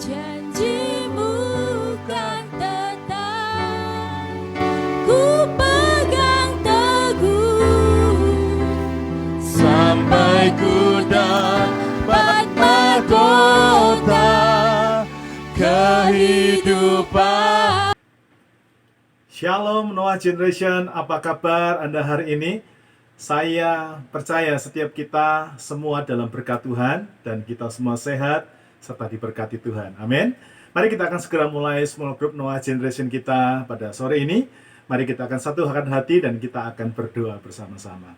Janjimu kan tetap, ku pegang teguh sampai ku dapat mahkota kehidupan. Shalom Noah Generation, apa kabar Anda hari ini? Saya percaya setiap kita semua dalam berkat Tuhan dan kita semua sehat serta diberkati Tuhan. Amin. Mari kita akan segera mulai small group Noah Generation kita pada sore ini. Mari kita akan satukan hati dan kita akan berdoa bersama-sama.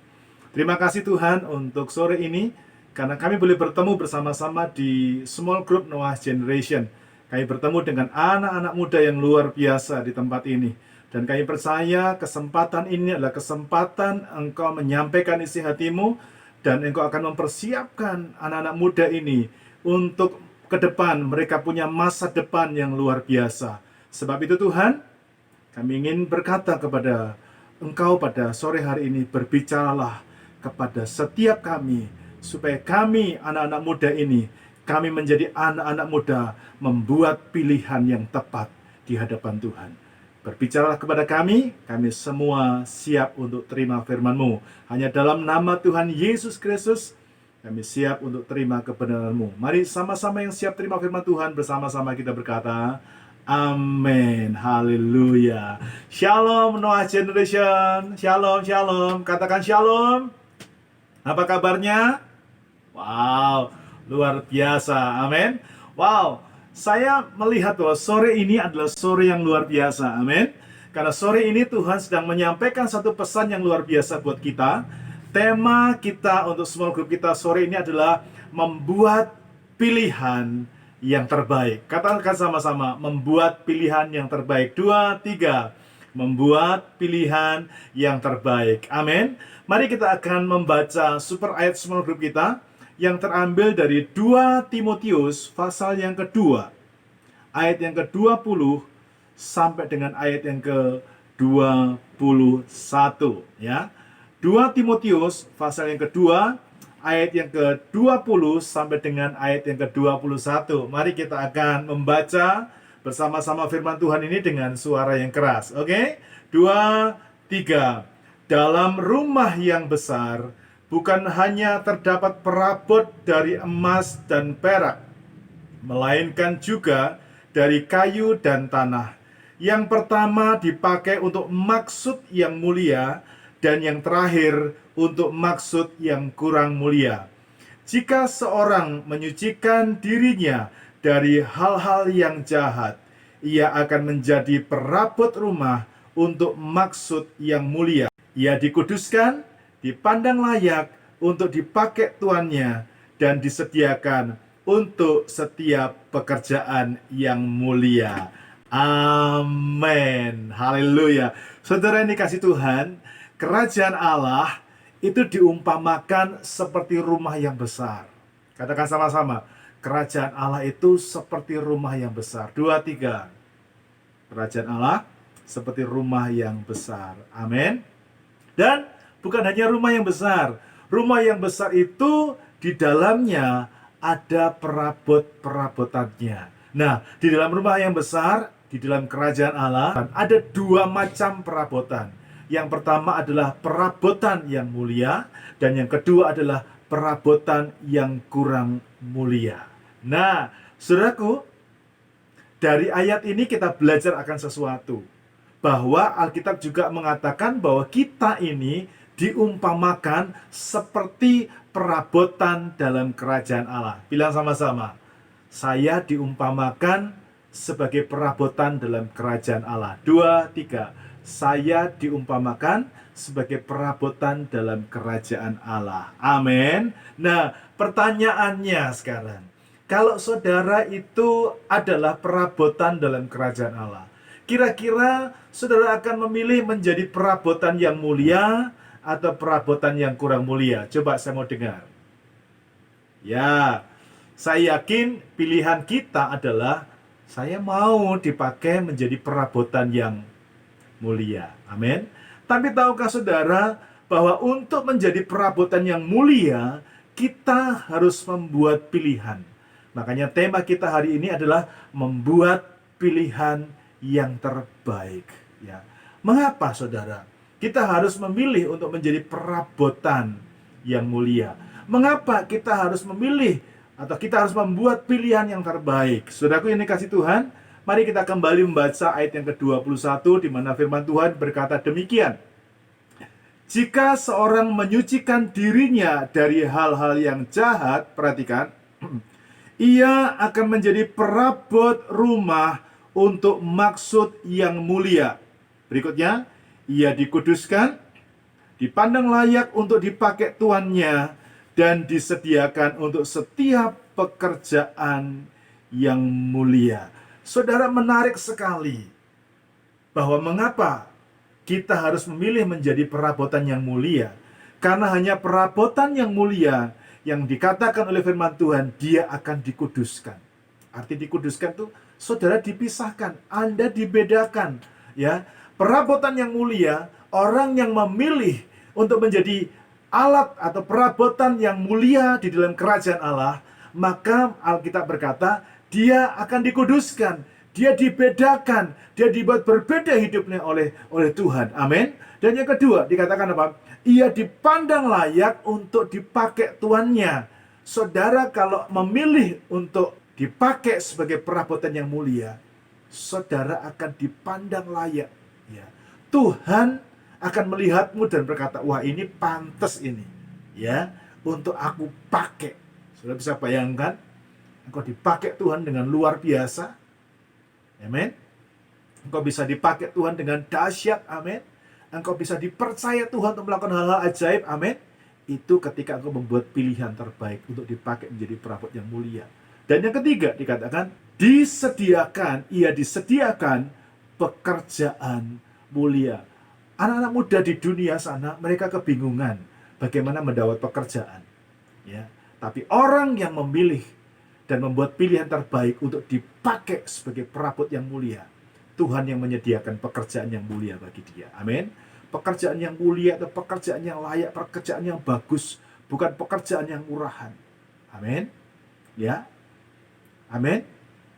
Terima kasih Tuhan untuk sore ini karena kami boleh bertemu bersama-sama di small group Noah Generation. Kami bertemu dengan anak-anak muda yang luar biasa di tempat ini. Dan kami percaya kesempatan ini adalah kesempatan engkau menyampaikan isi hatimu dan engkau akan mempersiapkan anak-anak muda ini untuk ke depan. Mereka punya masa depan yang luar biasa. Sebab itu Tuhan, kami ingin berkata kepada engkau pada sore hari ini, berbicaralah kepada setiap kami, supaya kami anak-anak muda ini, kami menjadi anak-anak muda membuat pilihan yang tepat di hadapan Tuhan. Berbicaralah kepada kami semua siap untuk terima firman-Mu. Hanya dalam nama Tuhan Yesus Kristus, kami siap untuk terima kebenaran-Mu. Mari sama-sama yang siap terima firman Tuhan, bersama-sama kita berkata, amin, haleluya. Shalom Noah Generation, shalom, shalom. Katakan shalom. Apa kabarnya? Wow, luar biasa, amin. Wow, saya melihat bahwa sore ini adalah sore yang luar biasa, amin. Karena sore ini Tuhan sedang menyampaikan satu pesan yang luar biasa buat kita. Tema kita untuk small group kita sore ini adalah membuat pilihan yang terbaik. Katakan sama-sama, membuat pilihan yang terbaik. 2, 3. Membuat pilihan yang terbaik. Amin. Mari kita akan membaca super ayat small group kita yang terambil dari 2 Timotius pasal yang kedua, ayat yang ke-20 sampai dengan ayat yang ke-21 ya. 2 Timotius pasal yang kedua, ayat yang ke-20 sampai dengan ayat yang ke-21. Mari kita akan membaca bersama-sama firman Tuhan ini dengan suara yang keras. Oke? 2, 3. Dalam rumah yang besar bukan hanya terdapat perabot dari emas dan perak, melainkan juga dari kayu dan tanah. Yang pertama dipakai untuk maksud yang mulia, dan yang terakhir untuk maksud yang kurang mulia. Jika seorang menyucikan dirinya dari hal-hal yang jahat, ia akan menjadi perabot rumah untuk maksud yang mulia. Ia dikuduskan, dipandang layak untuk dipakai tuannya, dan disediakan untuk setiap pekerjaan yang mulia. Amin. Haleluya. Saudara yang dikasih Tuhan, kerajaan Allah itu diumpamakan seperti rumah yang besar. Katakan sama-sama, kerajaan Allah itu seperti rumah yang besar. 2, 3. Kerajaan Allah seperti rumah yang besar. Amin. Dan bukan hanya rumah yang besar. Rumah yang besar itu di dalamnya ada perabot-perabotannya. Nah, di dalam rumah yang besar, di dalam kerajaan Allah, ada 2 macam perabotan. Yang pertama adalah perabotan yang mulia, dan yang kedua adalah perabotan yang kurang mulia. Nah, saudaraku, dari ayat ini kita belajar akan sesuatu. Bahwa Alkitab juga mengatakan bahwa kita ini diumpamakan seperti perabotan dalam kerajaan Allah. Bilang sama-sama, saya diumpamakan sebagai perabotan dalam kerajaan Allah. 2, 3. Saya diumpamakan sebagai perabotan dalam kerajaan Allah. Amin. Nah, pertanyaannya sekarang, kalau saudara itu adalah perabotan dalam kerajaan Allah, kira-kira saudara akan memilih menjadi perabotan yang mulia atau perabotan yang kurang mulia? Coba saya mau dengar. Ya, saya yakin pilihan kita adalah saya mau dipakai menjadi perabotan yang mulia. Amin. Tapi tahukah saudara bahwa untuk menjadi perabotan yang mulia, kita harus membuat pilihan. Makanya tema kita hari ini adalah membuat pilihan yang terbaik. Ya. Mengapa saudara? Kita harus memilih untuk menjadi perabotan yang mulia. Mengapa kita harus memilih atau kita harus membuat pilihan yang terbaik? Saudaraku yang dikasihi Tuhan, mari kita kembali membaca ayat yang ke-21 di mana firman Tuhan berkata demikian. Jika seorang menyucikan dirinya dari hal-hal yang jahat, perhatikan, ia akan menjadi perabot rumah untuk maksud yang mulia. Berikutnya, ia dikuduskan, dipandang layak untuk dipakai tuannya, dan disediakan untuk setiap pekerjaan yang mulia. Saudara, menarik sekali bahwa mengapa kita harus memilih menjadi perabotan yang mulia. Karena hanya perabotan yang mulia yang dikatakan oleh firman Tuhan, dia akan dikuduskan. Arti dikuduskan itu, saudara dipisahkan, Anda dibedakan. Ya, perabotan yang mulia, orang yang memilih untuk menjadi alat atau perabotan yang mulia di dalam kerajaan Allah, maka Alkitab berkata, dia akan dikuduskan, dia dibedakan, dia dibuat berbeda hidupnya oleh Tuhan. Amin. Dan yang kedua, dikatakan apa? Ia dipandang layak untuk dipakai tuannya. Saudara kalau memilih untuk dipakai sebagai perabotan yang mulia, saudara akan dipandang layak. Ya. Tuhan akan melihatmu dan berkata, wah ini pantas ini, ya, untuk aku pakai. Saudara bisa bayangkan, engkau dipakai Tuhan dengan luar biasa. Amin. Engkau bisa dipakai Tuhan dengan dahsyat. Amin. Engkau bisa dipercaya Tuhan untuk melakukan hal-hal ajaib. Amin. Itu ketika engkau membuat pilihan terbaik untuk dipakai menjadi perabot yang mulia. Dan yang ketiga dikatakan, ia disediakan pekerjaan mulia. Anak-anak muda di dunia sana, mereka kebingungan bagaimana mendapat pekerjaan. Ya. Tapi orang yang memilih dan membuat pilihan terbaik untuk dipakai sebagai perabot yang mulia, Tuhan yang menyediakan pekerjaan yang mulia bagi dia. Amin. Pekerjaan yang mulia atau pekerjaan yang layak, pekerjaan yang bagus, bukan pekerjaan yang murahan. Amin. Ya. Amin.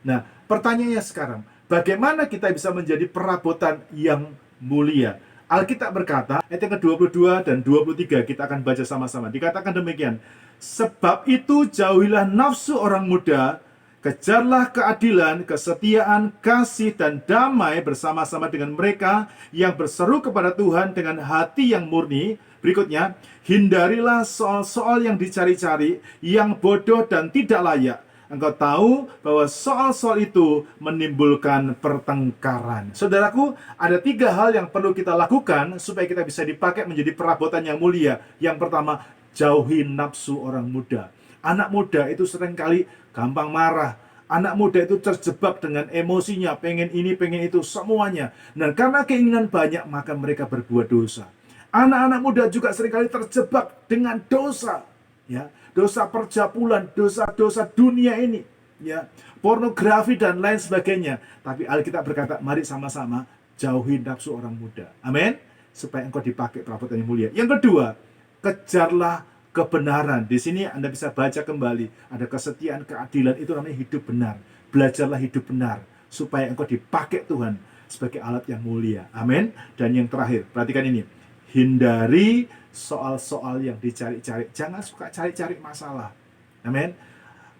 Nah, pertanyaannya sekarang, bagaimana kita bisa menjadi perabotan yang mulia? Alkitab berkata, ayat yang ke-22 dan 23 kita akan baca sama-sama. Dikatakan demikian, sebab itu jauhilah nafsu orang muda, kejarlah keadilan, kesetiaan, kasih, dan damai bersama-sama dengan mereka yang berseru kepada Tuhan dengan hati yang murni. Berikutnya, hindarilah soal-soal yang dicari-cari, yang bodoh dan tidak layak. Engkau tahu bahwa soal-soal itu menimbulkan pertengkaran. Saudaraku, ada 3 hal yang perlu kita lakukan supaya kita bisa dipakai menjadi perabotan yang mulia. Yang pertama, jauhi nafsu orang muda. Anak muda itu seringkali gampang marah. Anak muda itu terjebak dengan emosinya, pengen ini, pengen itu, semuanya. Dan karena keinginan banyak, maka mereka berbuat dosa. Anak-anak muda juga seringkali terjebak dengan dosa. Ya, dosa perjapulan, dosa-dosa dunia ini, ya, pornografi dan lain sebagainya. Tapi Alkitab berkata, mari sama-sama jauhi nafsu orang muda. Amin. Supaya engkau dipakai perabotan yang mulia. Yang kedua, kejarlah kebenaran. Di sini Anda bisa baca kembali, ada kesetiaan, keadilan, itu namanya hidup benar. Belajarlah hidup benar supaya engkau dipakai Tuhan sebagai alat yang mulia. Amin. Dan yang terakhir, perhatikan ini. Hindari soal-soal yang dicari-cari. Jangan suka cari-cari masalah. Amin.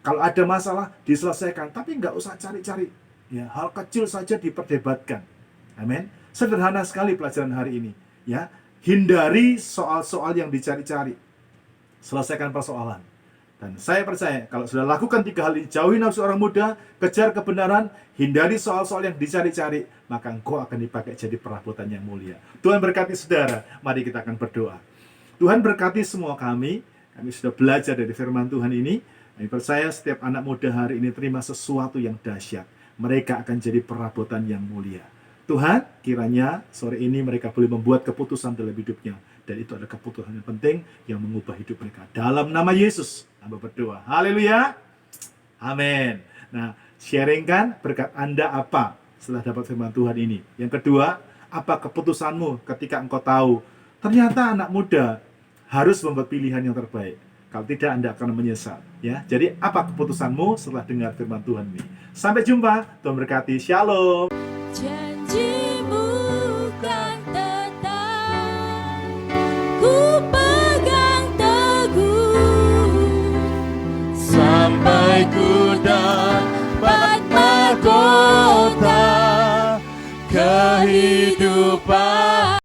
Kalau ada masalah, diselesaikan. Tapi nggak usah cari-cari. Ya, hal kecil saja diperdebatkan. Amin. Sederhana sekali pelajaran hari ini. Ya, hindari soal-soal yang dicari-cari. Selesaikan persoalan. Dan saya percaya, kalau sudah lakukan 3 hal ini, jauhi nafsu orang muda, kejar kebenaran, hindari soal-soal yang dicari-cari, maka engkau akan dipakai jadi perabotan yang mulia. Tuhan berkati saudara. Mari kita akan berdoa. Tuhan berkati semua kami sudah belajar dari firman Tuhan ini. Kami percaya setiap anak muda hari ini terima sesuatu yang dahsyat. Mereka akan jadi perabotan yang mulia. Tuhan, kiranya sore ini mereka boleh membuat keputusan dalam hidupnya. Dan itu adalah keputusan yang penting yang mengubah hidup mereka. Dalam nama Yesus, hamba berdoa. Haleluya. Amin. Nah, sharingkan berkat Anda apa setelah dapat firman Tuhan ini. Yang kedua, apa keputusanmu ketika engkau tahu ternyata anak muda harus membuat pilihan yang terbaik. Kalau tidak, Anda akan menyesal. Ya, jadi apa keputusanmu setelah dengar firman Tuhan ini? Sampai jumpa. Tuhan berkati. Shalom. Janjimu kan tetap, ku pegang teguh sampai ku dapat mahkota kehidupan.